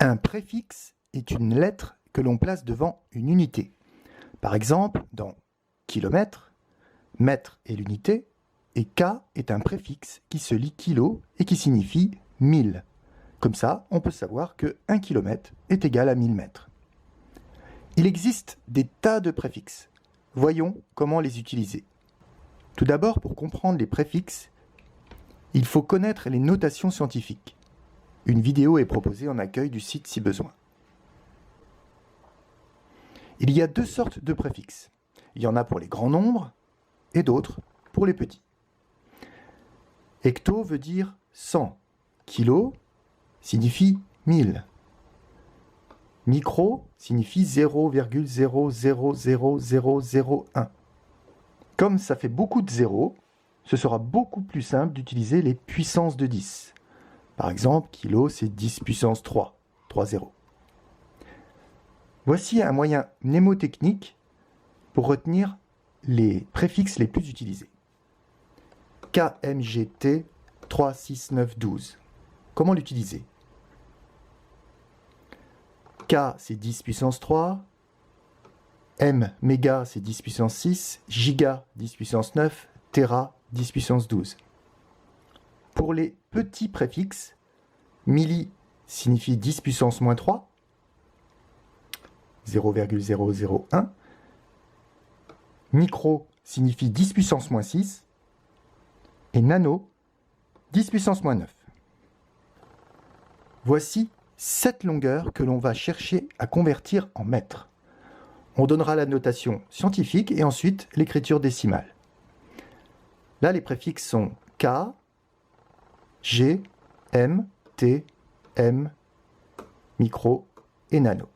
Un préfixe est une lettre que l'on place devant une unité. Par exemple, dans kilomètre, mètre est l'unité, et K est un préfixe qui se lit kilo et qui signifie 1000. Comme ça, on peut savoir que 1 km est égal à 1000 mètres. Il existe des tas de préfixes. Voyons comment les utiliser. Tout d'abord, pour comprendre les préfixes, il faut connaître les notations scientifiques. Une vidéo est proposée en accueil du site si besoin. Il y a deux sortes de préfixes. Il y en a pour les grands nombres et d'autres pour les petits. Hecto veut dire 100. Kilo signifie 1000. Micro signifie 0,000001. Comme ça fait beaucoup de zéros, ce sera beaucoup plus simple d'utiliser les puissances de 10. Par exemple, kilo, c'est 10 puissance 3, 3 zéros. Voici un moyen mnémotechnique pour retenir les préfixes les plus utilisés. KMGT 36912. Comment l'utiliser? K, c'est 10 puissance 3. M, méga, c'est 10 puissance 6. Giga, 10 puissance 9. Téra, 10 puissance 12. Pour les petits préfixes, milli signifie 10 puissance moins 3. 0,001. Micro signifie 10 puissance moins 6. Et nano, 10 puissance moins 9. Voici 7 longueurs que l'on va chercher à convertir en mètres. On donnera la notation scientifique et ensuite l'écriture décimale. Là, les préfixes sont K, G, M, T, M, micro et nano.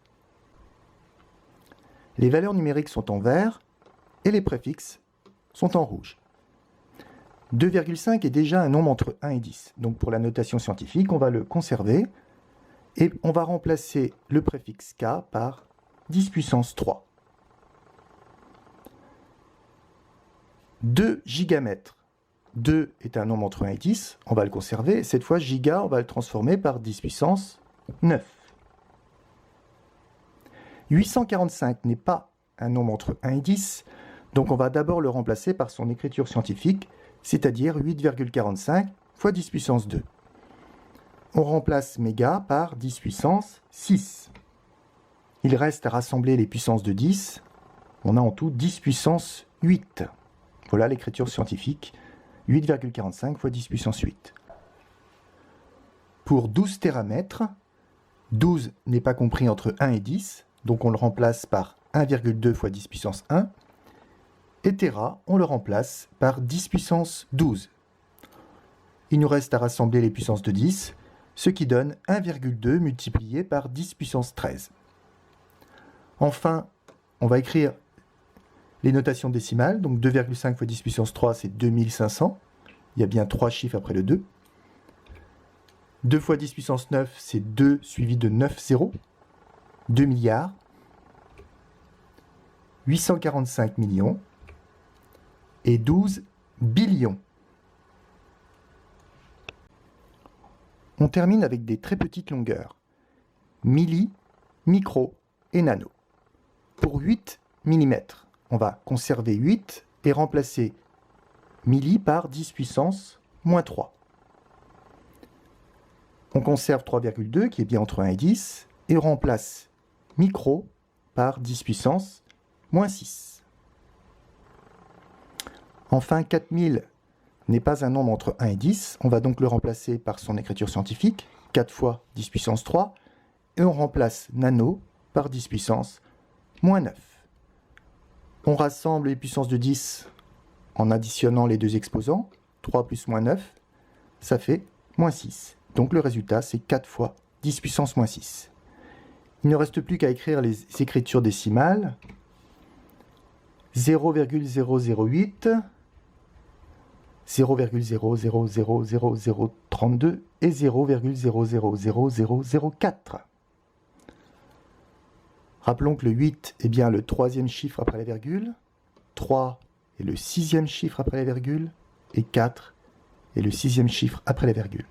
Les valeurs numériques sont en vert et les préfixes sont en rouge. 2,5 est déjà un nombre entre 1 et 10. Donc pour la notation scientifique, on va le conserver et on va remplacer le préfixe K par 10 puissance 3. 2 gigamètres. 2 est un nombre entre 1 et 10, on va le conserver. Cette fois, giga, on va le transformer par 10 puissance 9. 845 n'est pas un nombre entre 1 et 10, donc on va d'abord le remplacer par son écriture scientifique, c'est-à-dire 8,45 fois 10 puissance 2. On remplace méga par 10 puissance 6. Il reste à rassembler les puissances de 10. On a en tout 10 puissance 8. Voilà l'écriture scientifique, 8,45 fois 10 puissance 8. Pour 12 téramètres, 12 n'est pas compris entre 1 et 10, donc on le remplace par 1,2 fois 10 puissance 1. Et téra, on le remplace par 10 puissance 12. Il nous reste à rassembler les puissances de 10, ce qui donne 1,2 multiplié par 10 puissance 13. Enfin, on va écrire les notations décimales, donc 2,5 fois 10 puissance 3, c'est 2500. Il y a bien 3 chiffres après le 2. 2 fois 10 puissance 9, c'est 2 suivi de 9 zéros. 2 milliards. 845 millions. Et 12 billions. On termine avec des très petites longueurs. Milli, micro et nano. Pour 8 mm, on va conserver 8 et remplacer milli par 10 puissance moins 3. On conserve 3,2 qui est bien entre 1 et 10 et on remplace micro par 10 puissance moins 6. Enfin, 4000 n'est pas un nombre entre 1 et 10, on va donc le remplacer par son écriture scientifique, 4 fois 10 puissance 3, et on remplace nano par 10 puissance moins 9. On rassemble les puissances de 10 en additionnant les deux exposants, 3 plus moins 9, ça fait moins 6. Donc le résultat, c'est 4 fois 10 puissance moins 6. Il ne reste plus qu'à écrire les écritures décimales. 0,008, 0,000032 et 0,000004. Rappelons que le 8 est bien le troisième chiffre après la virgule, 3 est le sixième chiffre après la virgule, et 4 est le sixième chiffre après la virgule.